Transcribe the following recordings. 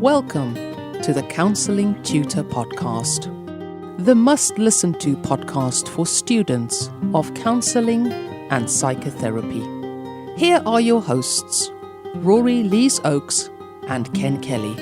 Welcome to the Counselling Tutor Podcast, the must-listen-to podcast for students of counselling and psychotherapy. Here are your hosts, Rory Lees-Oakes and Ken Kelly.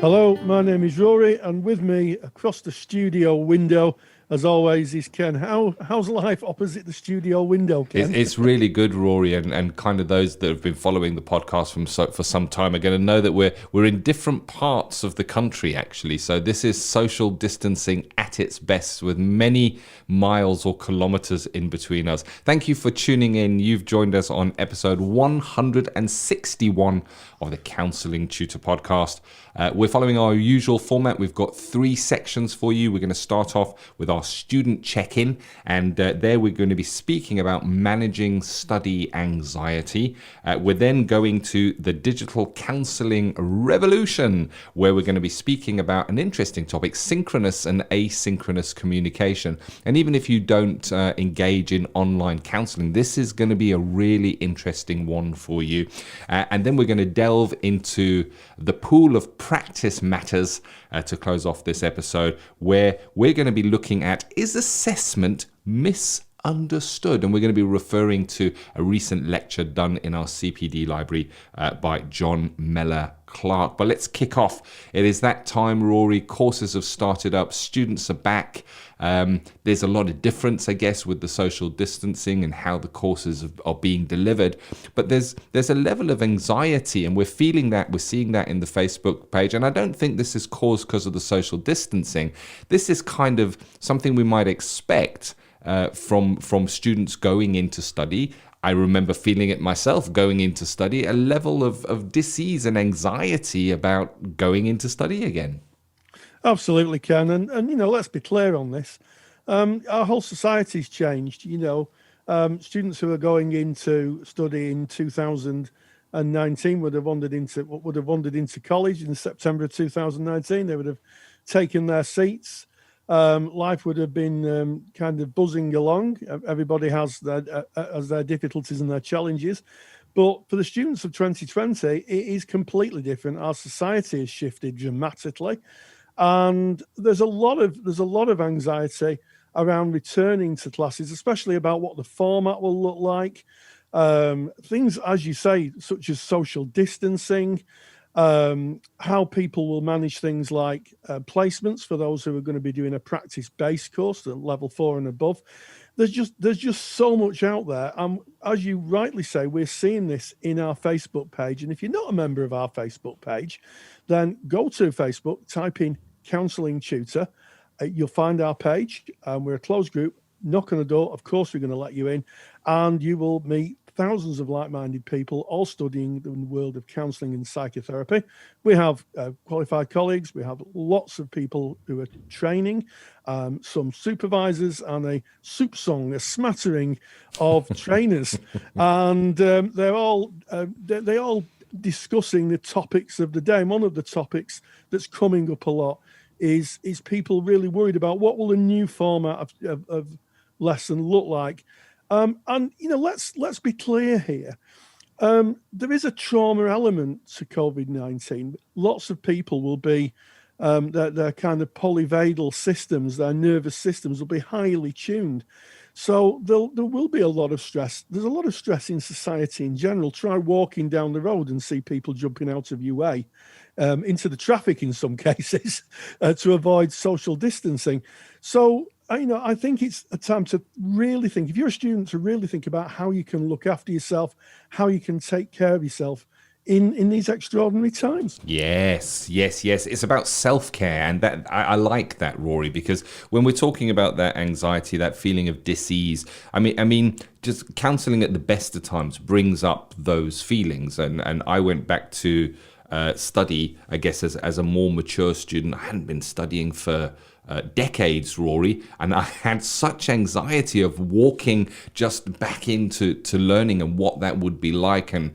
Hello, my name is Rory, and with me across the studio window, as always, is Ken. How's life opposite the studio window, Ken? It's really good, Rory, and kind of those that have been following the podcast for some time are going to know that we're in different parts of the country, actually. So this is social distancing at its best, with many miles or kilometers in between us. Thank you for tuning in. You've joined us on episode 161 of the Counselling Tutor Podcast. We're following our usual format. We've got 3 sections for you. We're going to start off with our student check-in, and there we're going to be speaking about managing study anxiety. We're then going to the Digital Counselling Revolution, where we're going to be speaking about an interesting topic, synchronous and asynchronous communication. And even if you don't engage in online counselling, this is going to be a really interesting one for you. And then we're going to delve into the pool of practice matters to close off this episode, where we're going to be looking at, is assessment misunderstood? And we're going to be referring to a recent lecture done in our CPD library by John Mellor Clark. But let's kick off. It is that time, Rory. Courses have started up. Students are back. There's a lot of difference, I guess, with the social distancing and how the courses are being delivered. But there's a level of anxiety, and we're feeling that. We're seeing that in the Facebook page. And I don't think this is caused because of the social distancing. This is kind of something we might expect from students going into study. I remember feeling it myself going into study, a level of dis-ease and anxiety about going into study again. Absolutely, Ken. And you know, let's be clear on this. Our whole society's changed. You know, students who are going into study in 2019 would have wandered into college in September of 2019. They would have taken their seats. Life would have been kind of buzzing along. Everybody has their difficulties and their challenges. But for the students of 2020, it is completely different. Our society has shifted dramatically. And there's a lot of anxiety around returning to classes, especially about what the format will look like. Things, as you say, such as social distancing, how people will manage things like placements for those who are going to be doing a practice-based course at level 4 and above. There's just so much out there. As you rightly say, we're seeing this in our Facebook page. And if you're not a member of our Facebook page, then go to Facebook, type in Counselling Tutor. You'll find our page. We're a closed group. Knock on the door. Of course, we're going to let you in. And you will meet thousands of like-minded people, all studying in the world of counselling and psychotherapy. We have qualified colleagues. We have lots of people who are training, some supervisors, and a smattering of trainers. And they're all discussing the topics of the day. And one of the topics that's coming up a lot is people really worried about what will a new format of lesson look like. And you know, let's be clear here. There is a trauma element to COVID-19. Lots of people will be their kind of polyvagal systems, their nervous systems will be highly tuned. So there will be a lot of stress. There's a lot of stress in society in general. Try walking down the road and see people jumping out of your way into the traffic in some cases to avoid social distancing. So, you know, I think it's a time to really think, if you're a student, to really think about how you can look after yourself, how you can take care of yourself in these extraordinary times. Yes. It's about self-care, and that I like that, Rory, because when we're talking about that anxiety, that feeling of dis-ease, I mean, just counselling at the best of times brings up those feelings. And I went back to study, I guess, as a more mature student. I hadn't been studying for decades, Rory, and I had such anxiety of walking just back into learning and what that would be like, and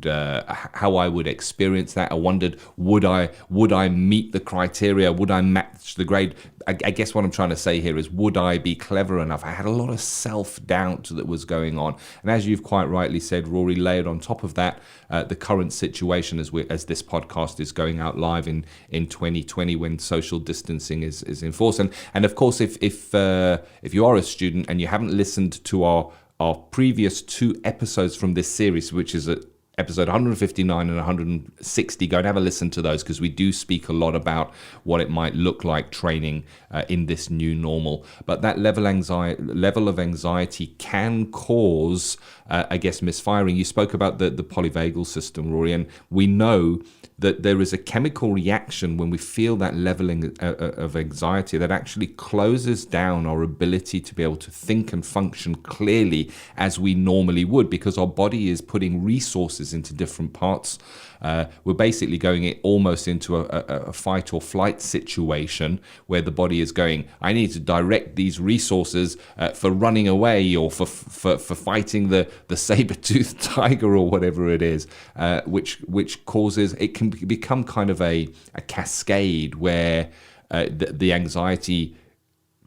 how I would experience that. I wondered, would I meet the criteria? Would I match the grade? I guess what I'm trying to say here is, would I be clever enough? I had a lot of self-doubt that was going on, and as you've quite rightly said, Rory, layered on top of that the current situation as this podcast is going out live in 2020, when social distancing is in force. And of course, if you are a student and you haven't listened to our previous 2 episodes from this series, which is episode 159 and 160, go and have a listen to those, because we do speak a lot about what it might look like training in this new normal. But that level of anxiety can cause, I guess, misfiring. You spoke about the polyvagal system, Rory, and we know that there is a chemical reaction when we feel that leveling of anxiety that actually closes down our ability to be able to think and function clearly as we normally would, because our body is putting resources into different parts. We're basically going almost into a fight or flight situation where the body is going, I need to direct these resources for running away or for fighting the saber-toothed tiger or whatever it is, which causes, it can become kind of a cascade where the anxiety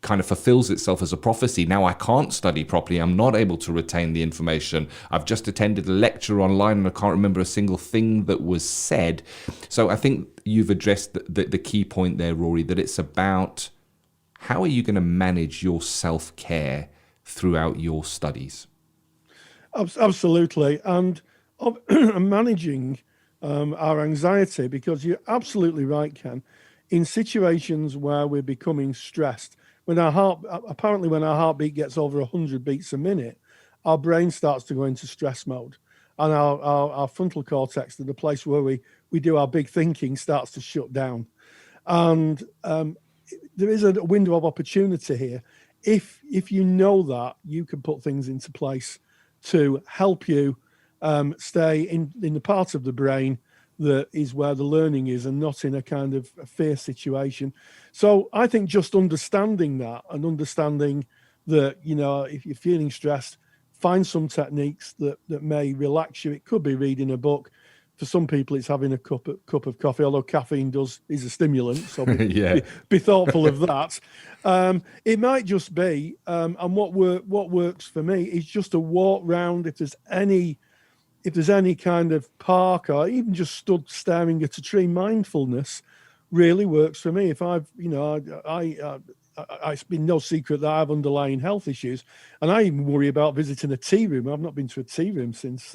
kind of fulfills itself as a prophecy. Now I can't study properly. I'm not able to retain the information. I've just attended a lecture online and I can't remember a single thing that was said. So I think you've addressed the key point there, Rory, that it's about how are you going to manage your self-care throughout your studies? Absolutely. And managing our anxiety, because you're absolutely right, Ken, in situations where we're becoming stressed, when our heartbeat gets over 100 beats a minute, our brain starts to go into stress mode, and our frontal cortex, the place where we do our big thinking, starts to shut down. And there is a window of opportunity here. If you know that, you can put things into place to help you stay in the part of the brain that is where the learning is, and not in a kind of a fear situation. So I think just understanding that, and understanding that, if you're feeling stressed, find some techniques that may relax you. It could be reading a book. For some people, it's having a cup of coffee, although caffeine is a stimulant, so be thoughtful of that. It might just be, and what works for me is just a walk round. If there's any kind of park, or even just stood staring at a tree, mindfulness really works for me. If it's been no secret that I have underlying health issues, and I even worry about visiting a tea room. I've not been to a tea room since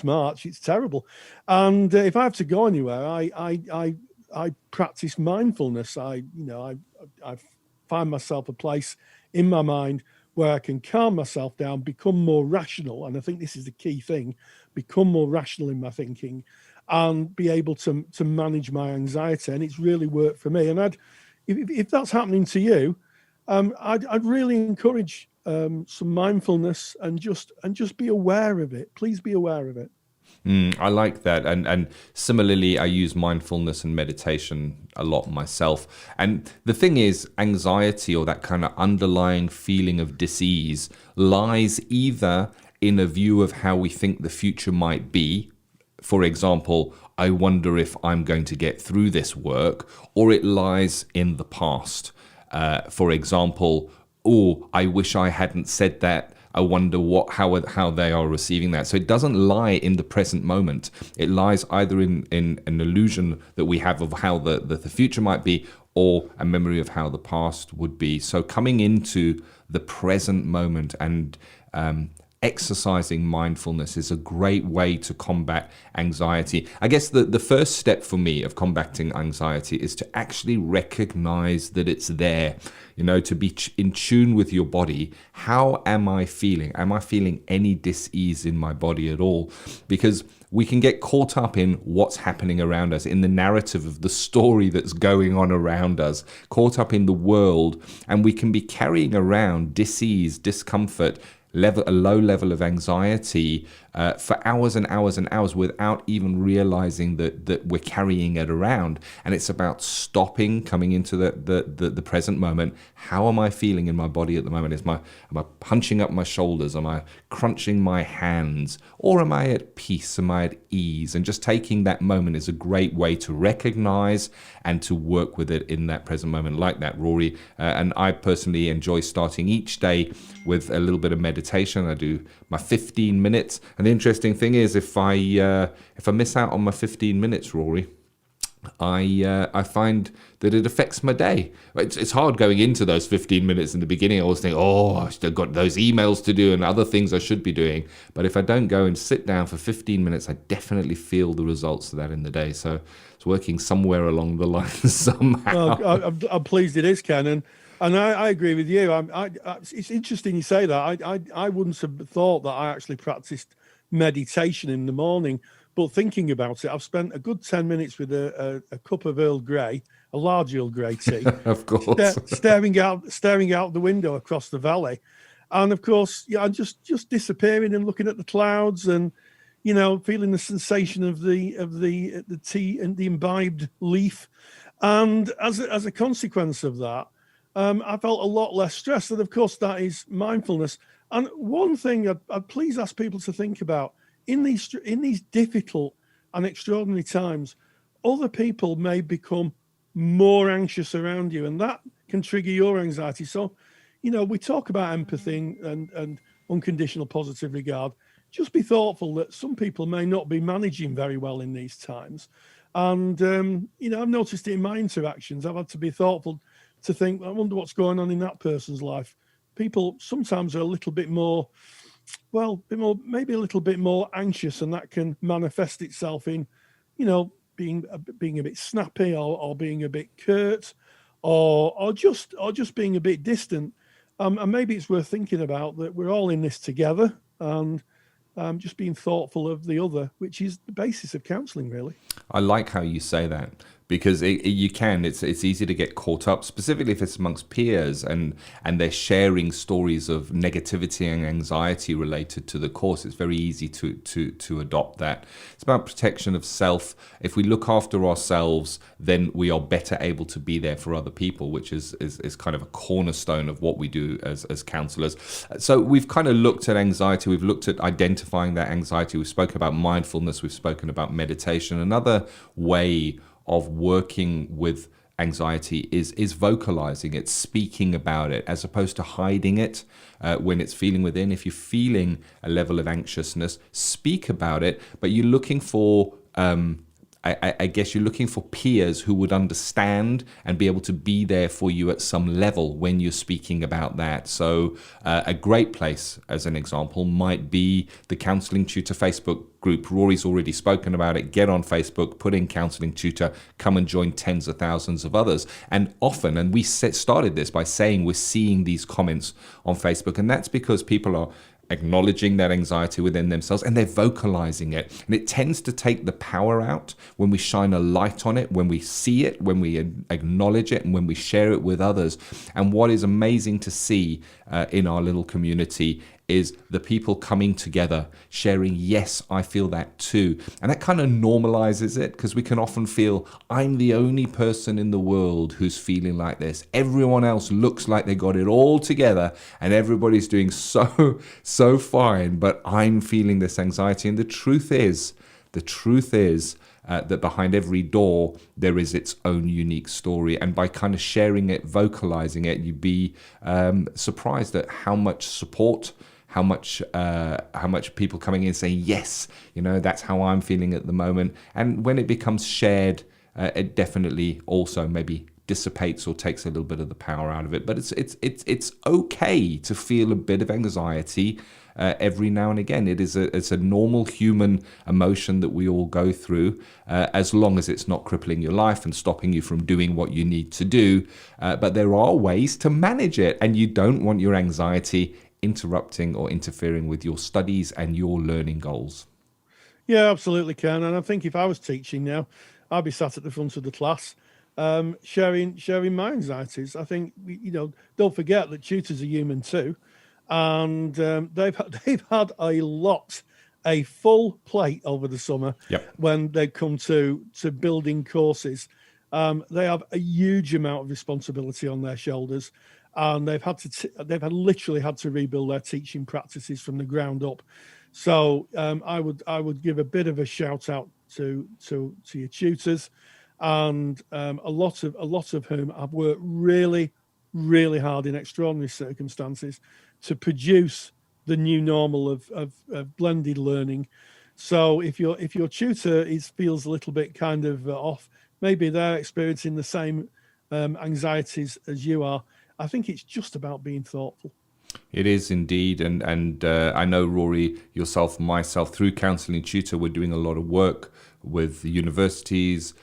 March. It's terrible. And if I have to go anywhere, I practice mindfulness. I find myself a place in my mind where I can calm myself down, become more rational. And I think this is the key thing, become more rational in my thinking and be able to manage my anxiety. And it's really worked for me. And if that's happening to you, I'd really encourage some mindfulness and just be aware of it. Please be aware of it. I like that. And similarly, I use mindfulness and meditation a lot myself. And the thing is, anxiety, or that kind of underlying feeling of dis-ease, lies either in a view of how we think the future might be. For example, I wonder if I'm going to get through this work, or it lies in the past. For example, I wish I hadn't said that. I wonder how they are receiving that. So it doesn't lie in the present moment. It lies either in an illusion that we have of how the future might be, or a memory of how the past would be. So coming into the present moment and exercising mindfulness is a great way to combat anxiety. I guess the first step for me of combating anxiety is to actually recognize that it's there, to be in tune with your body. How am I feeling? Am I feeling any dis-ease in my body at all? Because we can get caught up in what's happening around us, in the narrative of the story that's going on around us, caught up in the world, and we can be carrying around dis-ease, discomfort, a low level of anxiety for hours and hours and hours without even realizing that we're carrying it around. And it's about stopping, coming into the present moment. How am I feeling in my body at the moment? Am I punching up my shoulders? Am I crunching my hands? Or am I at peace? Am I at ease? And just taking that moment is a great way to recognize and to work with it in that present moment, like that, Rory. And I personally enjoy starting each day with a little bit of meditation. I do my 15 minutes. And the interesting thing is, if I miss out on my 15 minutes, Rory, I find that it affects my day. It's hard going into those 15 minutes in the beginning. I always think, I've still got those emails to do and other things I should be doing. But if I don't go and sit down for 15 minutes, I definitely feel the results of that in the day. So it's working somewhere along the line somehow. Well, I'm pleased it is, Ken, and I agree with you. It's interesting you say that. I wouldn't have thought that I actually practiced meditation in the morning. But thinking about it, I've spent a good 10 minutes with a cup of Earl Grey, a large Earl Grey tea, of course, staring out the window across the valley, and of course, I'm just disappearing and looking at the clouds, and feeling the sensation of the tea and the imbibed leaf, and as a consequence of that, I felt a lot less stressed. And of course, that is mindfulness. And one thing I'd please ask people to think about. In these difficult and extraordinary times, other people may become more anxious around you, and that can trigger your anxiety. So, we talk about empathy and unconditional positive regard. Just be thoughtful that some people may not be managing very well in these times. And, I've noticed it in my interactions. I've had to be thoughtful to think, I wonder what's going on in that person's life. People sometimes are a little bit more, maybe a little bit more anxious, and that can manifest itself in, being a bit snappy, or being a bit curt, or just being a bit distant. And maybe it's worth thinking about that we're all in this together, and just being thoughtful of the other, which is the basis of counselling, really. I like how you say that, because it's easy to get caught up, specifically if it's amongst peers and they're sharing stories of negativity and anxiety related to the course. It's very easy to adopt that. It's about protection of self. If we look after ourselves, then we are better able to be there for other people, which is kind of a cornerstone of what we do as counsellors. So we've kind of looked at anxiety. We've looked at identifying that anxiety. We've spoken about mindfulness. We've spoken about meditation. Another way of working with anxiety is vocalizing it, speaking about it, as opposed to hiding it when it's feeling within. If you're feeling a level of anxiousness, speak about it, but you're looking for I guess you're looking for peers who would understand and be able to be there for you at some level when you're speaking about that. So a great place, as an example, might be the Counselling Tutor Facebook group. Rory's already spoken about it. Get on Facebook, put in Counselling Tutor, come and join tens of thousands of others. And often, and we started this by saying we're seeing these comments on Facebook, and that's because people are acknowledging that anxiety within themselves, and they're vocalizing it. And it tends to take the power out when we shine a light on it, when we see it, when we acknowledge it, and when we share it with others. And what is amazing to see in our little community is the people coming together, sharing, yes, I feel that too. And that kind of normalizes it, because we can often feel, I'm the only person in the world who's feeling like this. Everyone else looks like they got it all together and everybody's doing so fine, but I'm feeling this anxiety. And the truth is that behind every door, there is its own unique story. And by kind of sharing it, vocalizing it, you'd be surprised at how much support, how much people coming in saying, yes, that's how I'm feeling at the moment. And when it becomes shared, it definitely also maybe dissipates or takes a little bit of the power out of it. But it's okay to feel a bit of anxiety every now and again. It's a normal human emotion that we all go through, as long as it's not crippling your life and stopping you from doing what you need to do. But there are ways to manage it, and you don't want your anxiety interrupting or interfering with your studies and your learning goals. Yeah, absolutely, Ken. And I think if I was teaching now, I'd be sat at the front of the class, sharing my anxieties. I think don't forget that tutors are human too, and they've had a full plate over the summer. Yep. When they come to building courses. They have a huge amount of responsibility on their shoulders, and they've literally had to rebuild their teaching practices from the ground up. So I would give a bit of a shout out to your tutors, and a lot of whom have worked really, really hard in extraordinary circumstances to produce the new normal of blended learning. So if your tutor feels a little bit kind of off, maybe they're experiencing the same anxieties as you are. I think it's just about being thoughtful. It is indeed, and I know, Rory, yourself, myself, through Counselling Tutor, we're doing a lot of work with universities,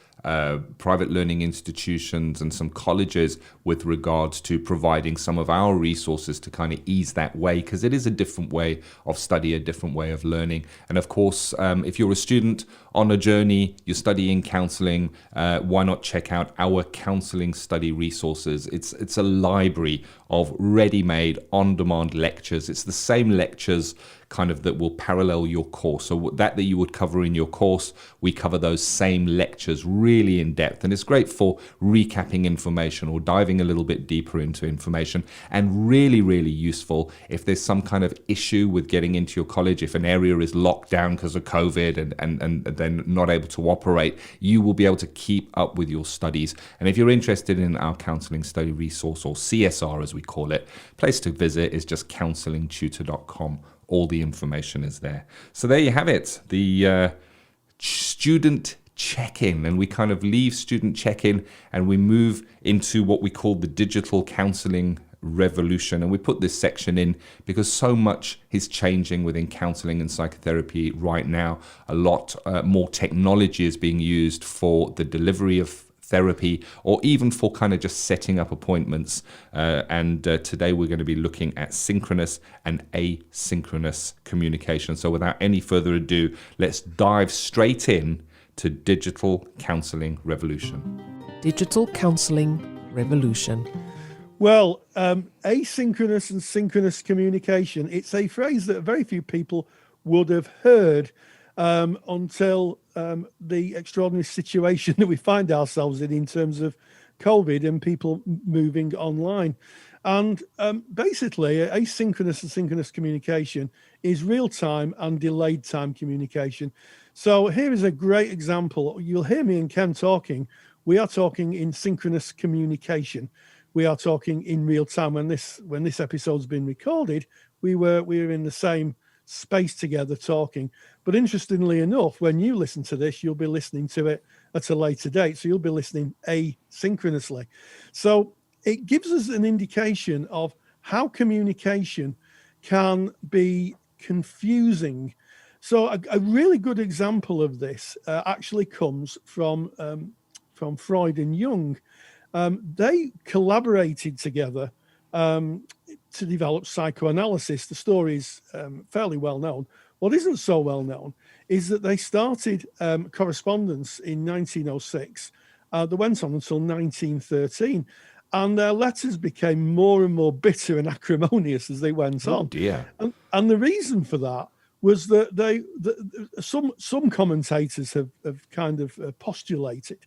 private learning institutions and some colleges with regards to providing some of our resources to kind of ease that way, because it is a different way of study, a different way of learning. And of course, if you're a student on a journey, you're studying counselling, why not check out our counselling study resources? It's a library of ready-made, on-demand lectures. It's the same lectures kind of that will parallel your course. So that you would cover in your course, we cover those same lectures really in depth. And it's great for recapping information or diving a little bit deeper into information, and really, really useful if there's some kind of issue with getting into your college. If an area is locked down because of COVID and then not able to operate, you will be able to keep up with your studies. And if you're interested in our counselling study resource, or CSR as we call it, place to visit is just counsellingtutor.com. All the information is there. So there you have it, the student check-in, and we kind of leave student check-in and we move into what we call the Digital Counselling Revolution. And we put this section in because so much is changing within counselling and psychotherapy right now. A lot more technology is being used for the delivery of therapy, or even for kind of just setting up appointments. And today we're going to be looking at synchronous and asynchronous communication. So without any further ado, let's dive straight in to Digital Counselling Revolution. Digital Counselling Revolution. Well, asynchronous and synchronous communication, it's a phrase that very few people would have heard until the extraordinary situation that we find ourselves in terms of COVID and people moving online. And basically, asynchronous and synchronous communication is real-time and delayed time communication. So here is a great example. You'll hear me and Ken talking. We are talking in synchronous communication. We are talking in real time. When this episode's been recorded, we were in the same space together talking. But interestingly enough, when you listen to this, you'll be listening to it at a later date. So you'll be listening asynchronously. So it gives us an indication of how communication can be confusing. So a really good example of this actually comes from Freud and Jung. They collaborated together to develop psychoanalysis. The story is fairly well known. What isn't so well known is that they started correspondence in 1906 that went on until 1913. And their letters became more and more bitter and acrimonious as they went on. Dear. And the reason for that was that some commentators have kind of postulated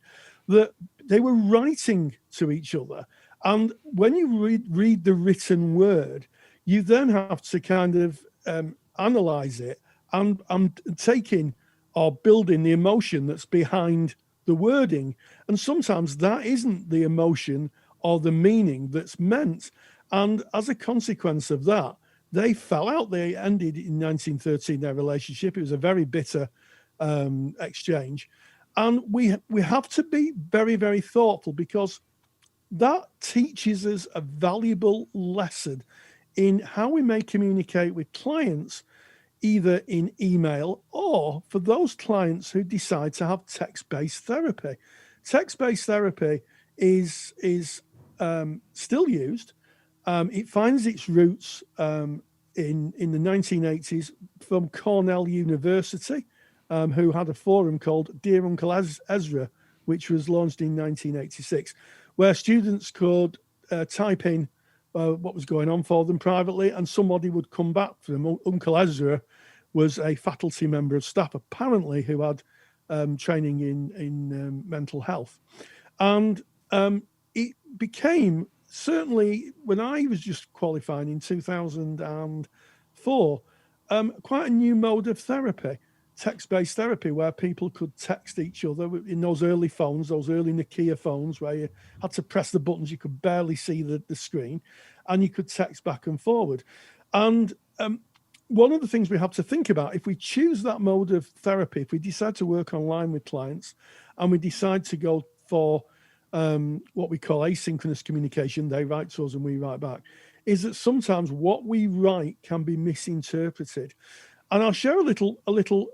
that they were writing to each other. And when you read the written word, you then have to kind of analyze it and take in or build in the emotion that's behind the wording. And sometimes that isn't the emotion or the meaning that's meant. And as a consequence of that, they fell out. They ended in 1913, their relationship. It was a very bitter exchange. And we have to be very, very thoughtful, because that teaches us a valuable lesson in how we may communicate with clients, either in email or for those clients who decide to have text-based therapy. Text-based therapy is still used. It finds its roots in the 1980s from Cornell University, who had a forum called Dear Uncle Ezra, which was launched in 1986, where students could type in what was going on for them privately, and somebody would come back for them. Uncle Ezra was a faculty member of staff, apparently, who had training in mental health. And it became, certainly when I was just qualifying in 2004, quite a new mode of therapy, text-based therapy, where people could text each other in those early phones, those early Nokia phones, where you had to press the buttons, you could barely see the screen, and you could text back and forward. And one of the things we have to think about, if we choose that mode of therapy, if we decide to work online with clients and we decide to go for what we call asynchronous communication, they write to us and we write back, is that sometimes what we write can be misinterpreted. And I'll share a little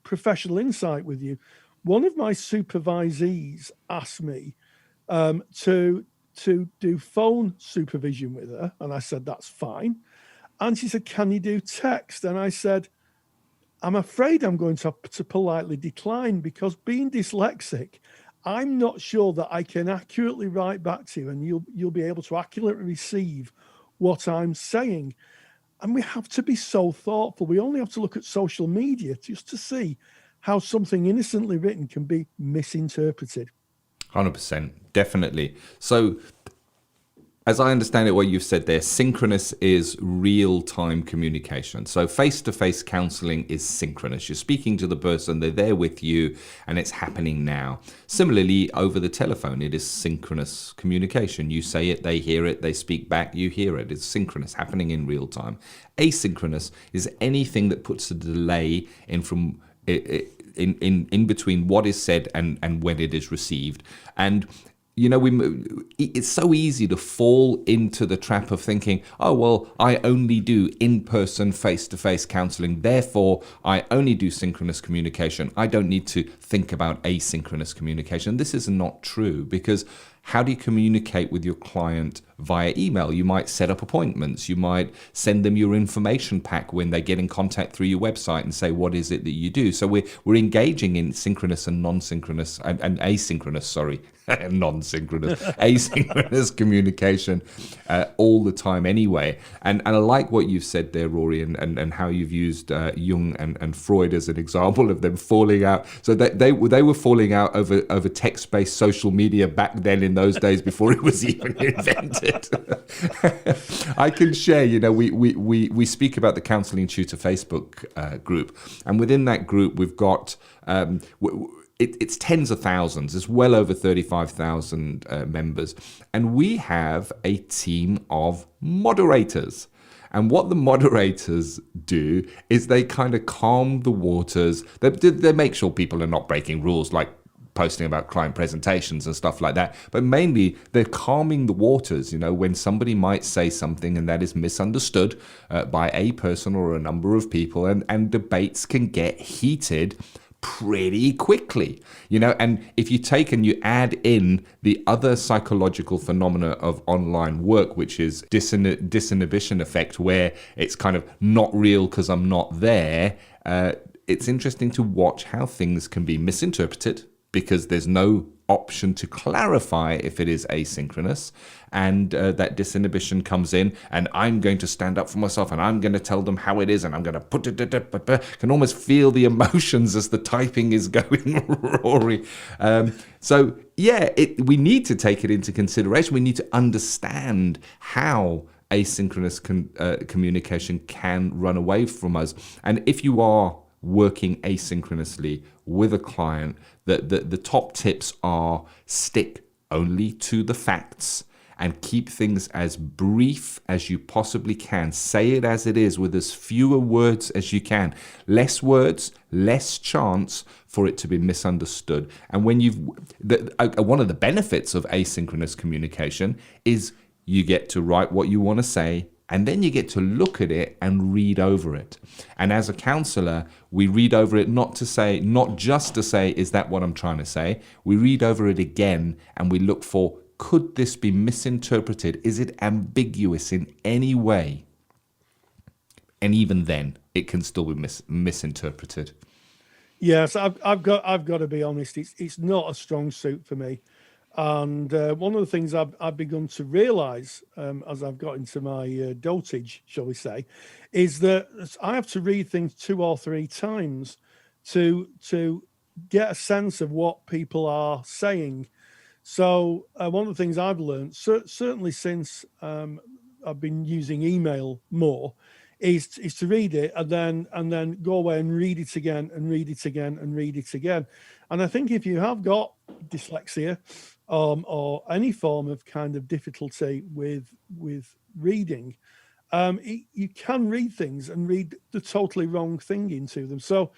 professional insight with you. One of my supervisees asked me to do phone supervision with her, and I said, that's fine. And she said, can you do text? And I said, I'm afraid I'm going to have to politely decline, because being dyslexic, I'm not sure that I can accurately write back to you and you'll be able to accurately receive what I'm saying. And we have to be so thoughtful. We only have to look at social media just to see how something innocently written can be misinterpreted. 100%, definitely. So, as I understand it, what you've said there, synchronous is real-time communication. So face-to-face counselling is synchronous. You're speaking to the person, they're there with you, and it's happening now. Similarly, over the telephone, it is synchronous communication. You say it, they hear it, they speak back, you hear it. It's synchronous, happening in real time. Asynchronous is anything that puts a delay in between what is said and when it is received. And you know, it's so easy to fall into the trap of thinking, oh, well, I only do in-person, face-to-face counselling. Therefore, I only do synchronous communication. I don't need to think about asynchronous communication. This is not true, because how do you communicate with your client via email? You might set up appointments. You might send them your information pack when they get in contact through your website and say, what is it that you do? So we're engaging in synchronous and non-synchronous and asynchronous, sorry, non-synchronous, asynchronous communication all the time anyway. And I like what you've said there, Rory, and how you've used Jung and Freud as an example of them falling out. So they were falling out over text-based social media back then in those days before it was even invented. I can share, you know, we speak about the Counselling Tutor Facebook group, and within that group we've got it's tens of thousands. It's well over 35,000 members, and we have a team of moderators. And what the moderators do is they kind of calm the waters. They make sure people are not breaking rules, like posting about client presentations and stuff like that. But mainly, they're calming the waters, you know, when somebody might say something and that is misunderstood by a person or a number of people, and debates can get heated pretty quickly, you know. And if you take and you add in the other psychological phenomena of online work, which is disinhibition effect, where it's kind of not real because I'm not there, it's interesting to watch how things can be misinterpreted, because there's no option to clarify if it is asynchronous, and that disinhibition comes in, and I'm going to stand up for myself, and I'm going to tell them how it is, and I'm going to put it, can almost feel the emotions as the typing is going, Rory. So yeah, we need to take it into consideration. We need to understand how asynchronous communication can run away from us. And if you are working asynchronously with a client, the top tips are: stick only to the facts and keep things as brief as you possibly can. Say it as it is with as fewer words as you can. Less words, less chance for it to be misunderstood. And when one of the benefits of asynchronous communication is you get to write what you want to say, and then you get to look at it and read over it. And as a counsellor, we read over it not just to say, is that what I'm trying to say? We read over it again and we look for, could this be misinterpreted? Is it ambiguous in any way? And even then, it can still be misinterpreted. Yes, I've got to be honest. It's not a strong suit for me. And one of the things I've begun to realise as I've got into my dotage, shall we say, is that I have to read things 2 or 3 times to get a sense of what people are saying. So one of the things I've learned, certainly since I've been using email more, is to read it and then go away and read it again and read it again and read it again. And I think if you have got dyslexia or any form of kind of difficulty with reading, you can read things and read the totally wrong thing into them. So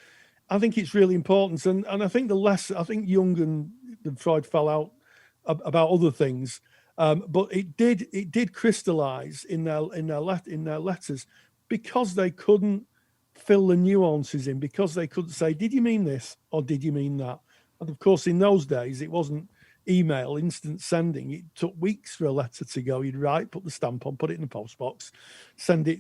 I think it's really important. And I think I think Jung and Freud fell out about other things, but it did crystallize in their letters, because they couldn't fill the nuances in, because they couldn't say, did you mean this or did you mean that? And of course, in those days, it wasn't email, instant sending. It took weeks for a letter to go. You'd write, put the stamp on, put it in the post box, send it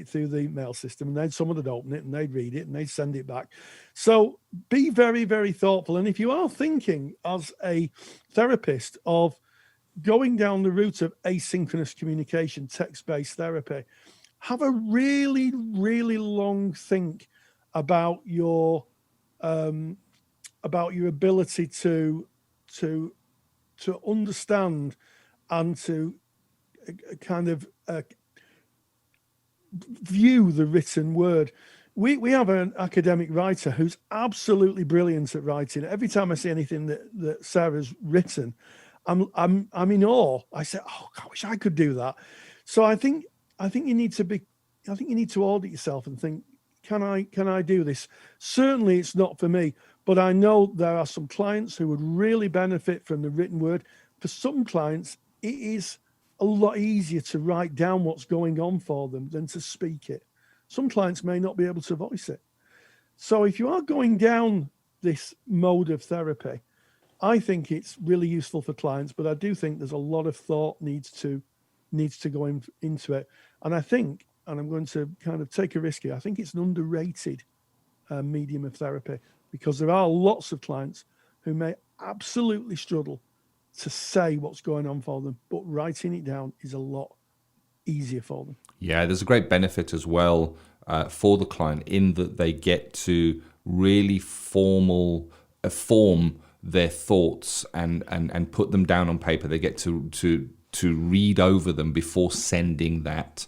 through the mail system, and then someone would open it and they'd read it and they'd send it back. So be very, very thoughtful. And if you are thinking as a therapist of going down the route of asynchronous communication, text-based therapy, have a really, really long think about your ability to understand and to kind of view the written word. We have an academic writer who's absolutely brilliant at writing. Every time I see anything that Sarah's written, I'm in awe. I say, oh, I wish I could do that. So I think you need to audit yourself and think, can I do this? Certainly it's not for me, but I know there are some clients who would really benefit from the written word. For some clients, it is a lot easier to write down what's going on for them than to speak it. Some clients may not be able to voice it. So if you are going down this mode of therapy, I think it's really useful for clients, but I do think there's a lot of thought needs to go into it. And I think, and I'm going to kind of take a risk here, I think it's an underrated medium of therapy, because there are lots of clients who may absolutely struggle to say what's going on for them, but writing it down is a lot easier for them. Yeah, there's a great benefit as well for the client in that they get to really form their thoughts and put them down on paper. They get to read over them before sending that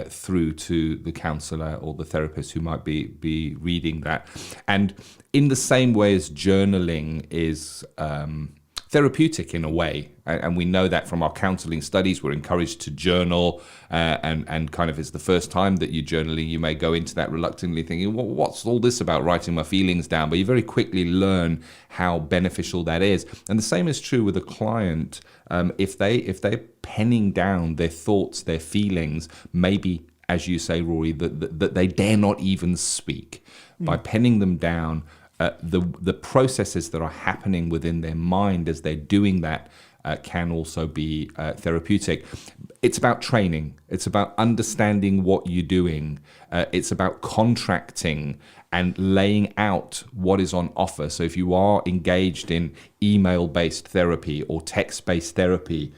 through to the counsellor or the therapist who might be reading that. And in the same way as journaling is therapeutic in a way, and we know that from our counselling studies, we're encouraged to journal, and kind of it's the first time that you're journaling, you may go into that reluctantly thinking, well, what's all this about writing my feelings down? But you very quickly learn how beneficial that is. And the same is true with a client. If they're penning down their thoughts, their feelings, maybe, as you say, Rory, that they dare not even speak, by penning them down, the processes that are happening within their mind as they're doing that can also be therapeutic. It's about training. It's about understanding what you're doing. It's about contracting and laying out what is on offer. So if you are engaged in email-based therapy or text-based therapy,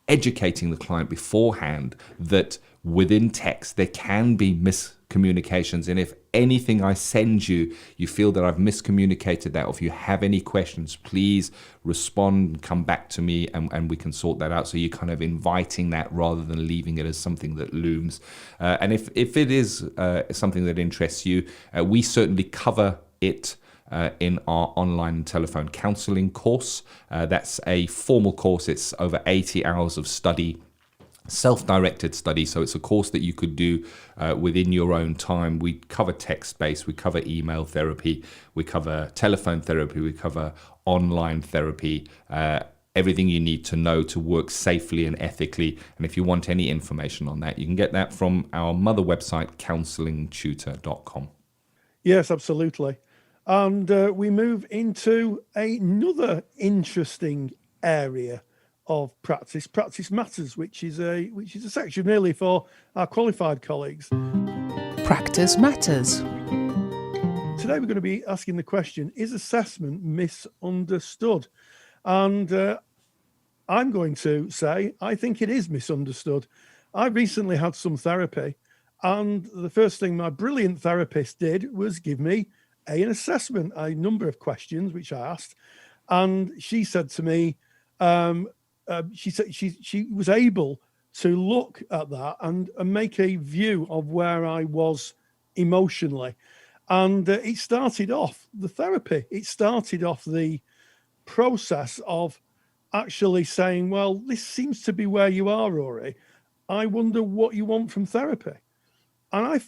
educating the client beforehand that within text there can be miscommunications, and if anything I send you, you feel that I've miscommunicated that, or if you have any questions, please respond, come back to me, and we can sort that out. So you're kind of inviting that rather than leaving it as something that looms. And if it is something that interests you, we certainly cover it in our online telephone counselling course. That's a formal course. It's over 80 hours of study, self-directed study. So it's a course that you could do within your own time. We cover text-based, we cover email therapy, we cover telephone therapy, we cover online therapy, everything you need to know to work safely and ethically. And if you want any information on that, you can get that from our mother website, counsellingtutor.com. Yes, absolutely. And we move into another interesting area of practice. Practice matters, which is a section really for our qualified colleagues. Practice matters. Today we're going to be asking the question: is assessment misunderstood? And I'm going to say I think it is misunderstood. I recently had some therapy, and the first thing my brilliant therapist did was give me an assessment, a number of questions which I asked, and she said to me, she said she was able to look at that and make a view of where I was emotionally, and it started off the therapy. It started off the process of actually saying, well, this seems to be where you are, Rory. I wonder what you want from therapy. And I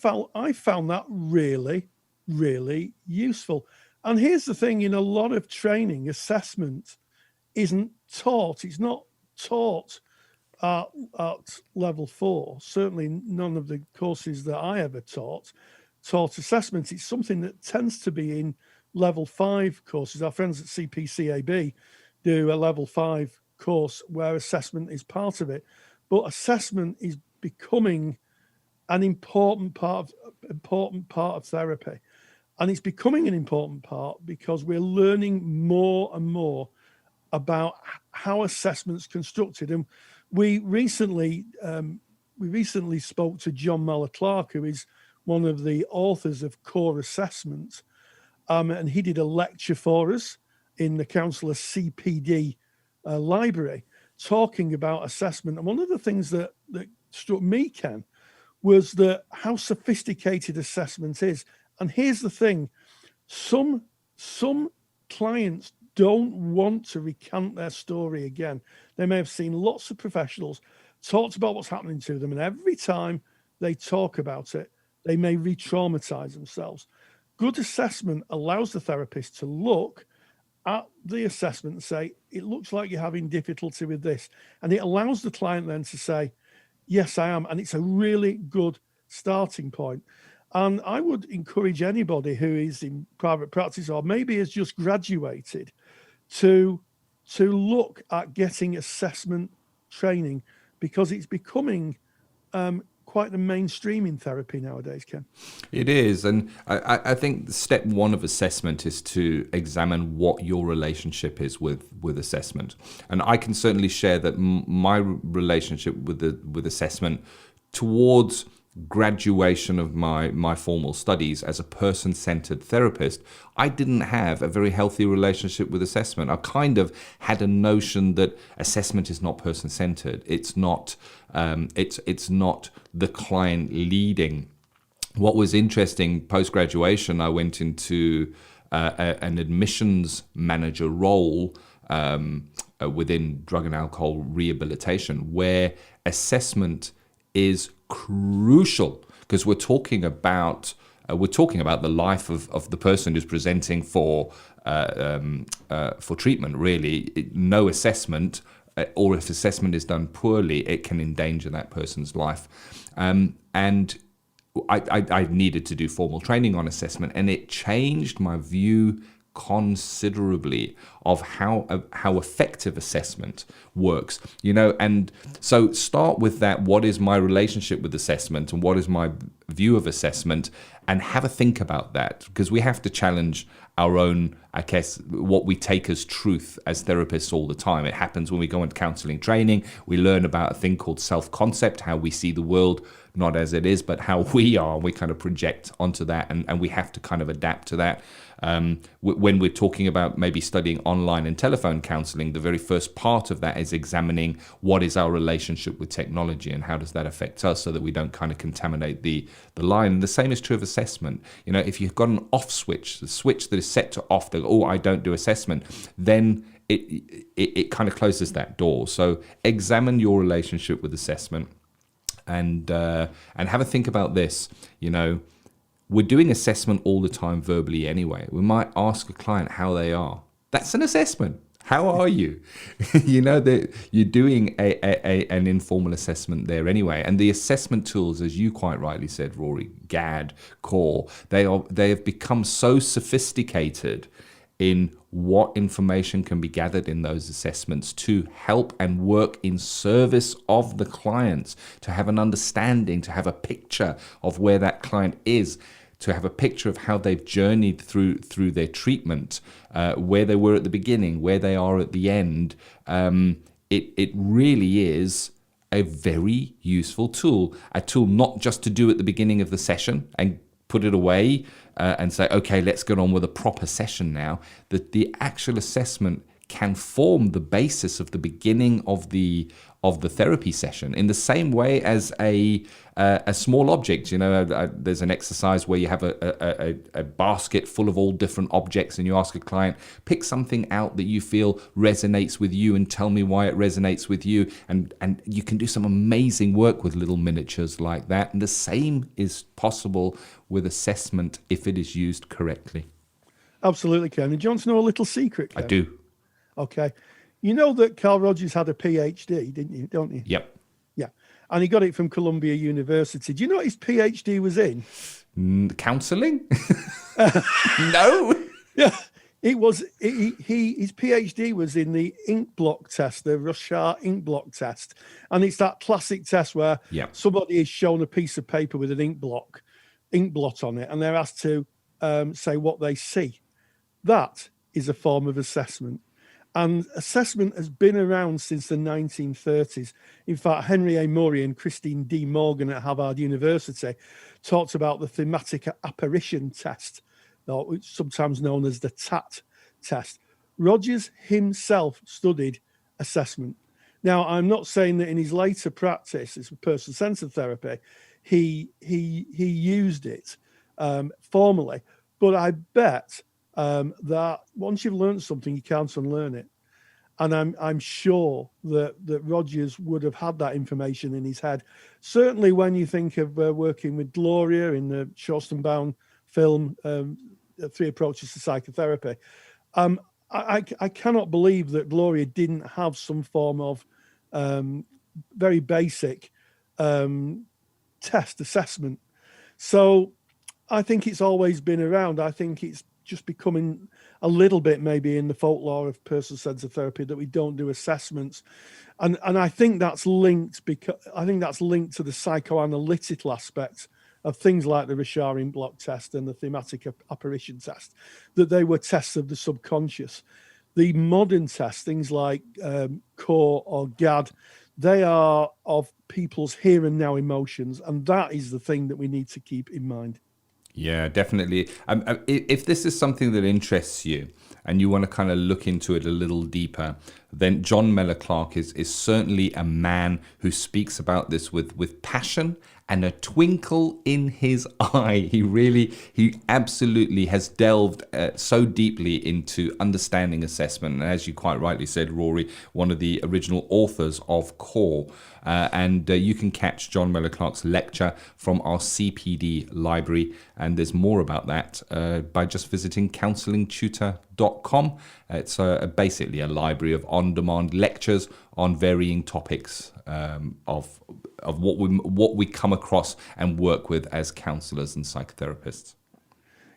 found that really, really useful. And here's the thing, in a lot of training, assessment isn't taught. It's not taught at level 4. Certainly none of the courses that I ever taught assessment. It's something that tends to be in level 5 courses. Our friends at CPCAB do a level 5 course where assessment is part of it. But assessment is becoming an important part of therapy. And it's becoming an important part because we're learning more and more about how assessment's constructed. And we recently spoke to John Miller-Clark, who is one of the authors of Core Assessment, and he did a lecture for us in the Counsellor CPD library talking about assessment. And one of the things that struck me, Ken, was that how sophisticated assessment is. And here's the thing, some clients don't want to recant their story again. They may have seen lots of professionals, talked about what's happening to them, and every time they talk about it, they may re-traumatize themselves. Good assessment allows the therapist to look at the assessment and say, it looks like you're having difficulty with this. And it allows the client then to say, yes, I am. And it's a really good starting point. And I would encourage anybody who is in private practice or maybe has just graduated to look at getting assessment training, because it's becoming quite the mainstream in therapy nowadays, Ken. It is. And I think step one of assessment is to examine what your relationship is with assessment. And I can certainly share that my relationship with assessment towards graduation of my formal studies as a person-centered therapist, I didn't have a very healthy relationship with assessment. I kind of had a notion that assessment is not person-centered. It's not the client leading. What was interesting, post-graduation, I went into an admissions manager role within drug and alcohol rehabilitation, where assessment is crucial, because we're talking about the life of the person who's presenting for treatment. Really, no assessment, or if assessment is done poorly, it can endanger that person's life. And I needed to do formal training on assessment, and it changed my view considerably of how effective assessment works, and so start with that. What is my relationship with assessment, and what is my view of assessment, and have a think about that, because we have to challenge our own, I guess, what we take as truth as therapists all the time. It happens when we go into counseling training. We learn about a thing called self-concept, how we see the world, not as it is, but how we are. We kind of project onto that, and we have to kind of adapt to that. When we're talking about maybe studying online and telephone counseling, the very first part of that is examining what is our relationship with technology and how does that affect us, so that we don't kind of contaminate the line. And the same is true of assessment. If you've got an off switch, the switch that is set to off, that, I don't do assessment, then it kind of closes that door. So examine your relationship with assessment, and have a think about this. We're doing assessment all the time verbally anyway. We might ask a client how they are. That's an assessment. How are you? That you're doing an informal assessment there anyway. And the assessment tools, as you quite rightly said, Rory, GAD, CORE, they have become so sophisticated in what information can be gathered in those assessments to help and work in service of the clients, to have an understanding, to have a picture of where that client is, to have a picture of how they've journeyed through their treatment, where they were at the beginning, where they are at the end. it really is a very useful tool. A tool not just to do at the beginning of the session and put it away and say, okay, let's get on with a proper session now. That the actual assessment can form the basis of the beginning of the therapy session, in the same way as a small object. There's an exercise where you have a basket full of all different objects, and you ask a client, pick something out that you feel resonates with you and tell me why it resonates with you. And you can do some amazing work with little miniatures like that. And the same is possible with assessment if it is used correctly. Absolutely, Ken. And do you want to know a little secret, Ken? I do. Okay. You know that Carl Rogers had a PhD, don't you? Yep. Yeah. And he got it from Columbia University. Do you know what his PhD was in? Counselling? No. Yeah. It was his PhD was in the ink blot test, the Rorschach ink blot test. And it's that classic test where somebody is shown a piece of paper with an ink blot on it, and they're asked to say what they see. That is a form of assessment. And assessment has been around since the 1930s. In fact, Henry A. Murray and Christine D. Morgan at Harvard University talked about the thematic apparition test, sometimes known as the TAT test. Rogers himself studied assessment. Now, I'm not saying that in his later practice, it's person-centered therapy, he used it formally, but I bet that once you've learned something, you can't unlearn it. And I'm sure that Rogers would have had that information in his head. Certainly when you think of working with Gloria in the Shorstenbaum film, 3 Approaches to Psychotherapy, I cannot believe that Gloria didn't have some form of very basic test assessment. So I think it's always been around. I think it's just becoming a little bit maybe in the folklore of person-centered therapy that we don't do assessments, and I think that's linked to the psychoanalytical aspect of things like the Rorschach ink blot test and the thematic apparition test, that they were tests of the subconscious. The modern tests, things like CORE or GAD, they are of people's here and now emotions, and that is the thing that we need to keep in mind. Yeah, definitely. If this is something that interests you and you want to kind of look into it a little deeper, then John Mellor Clark is certainly a man who speaks about this with passion and a twinkle in his eye. He absolutely has delved so deeply into understanding assessment. And as you quite rightly said, Rory, one of the original authors of CORE. And you can catch John Mellor Clark's lecture from our CPD library. And there's more about that by just visiting counsellingtutor.com. It's basically a library of on-demand lectures on varying topics of what we come across and work with as counsellors and psychotherapists.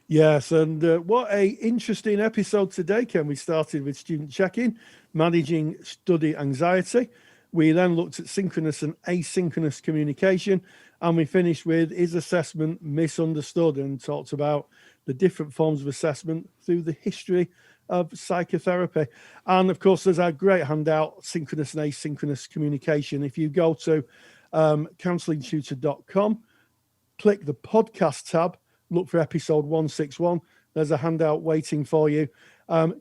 Yes, and what a interesting episode today, Ken. We started with student check-in, managing study anxiety. We then looked at synchronous and asynchronous communication, and we finished with is assessment misunderstood, and talked about the different forms of assessment through the history of psychotherapy. And of course, there's our great handout, synchronous and asynchronous communication. If you go to counsellingtutor.com, click the podcast tab, look for episode 161. There's a handout waiting for you,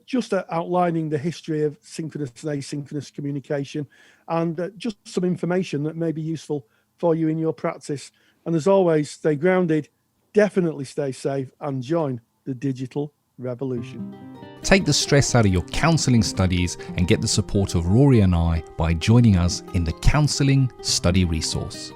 just outlining the history of synchronous and asynchronous communication, and just some information that may be useful for you in your practice. And as always, stay grounded, definitely stay safe, and join the digital revolution. Take the stress out of your counselling studies and get the support of Rory and I by joining us in the Counselling Study Resource.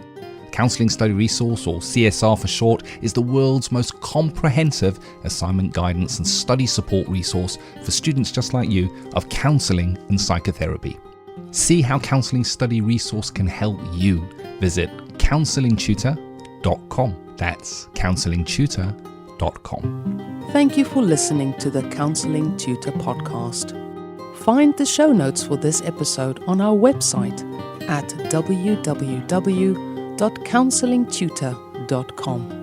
Counselling Study Resource, or CSR for short, is the world's most comprehensive assignment guidance and study support resource for students just like you of counselling and psychotherapy. See how Counselling Study Resource can help you. Visit counsellingtutor.com. That's counsellingtutor.com. Thank you for listening to the Counselling Tutor Podcast. Find the show notes for this episode on our website at www.counsellingtutor.com.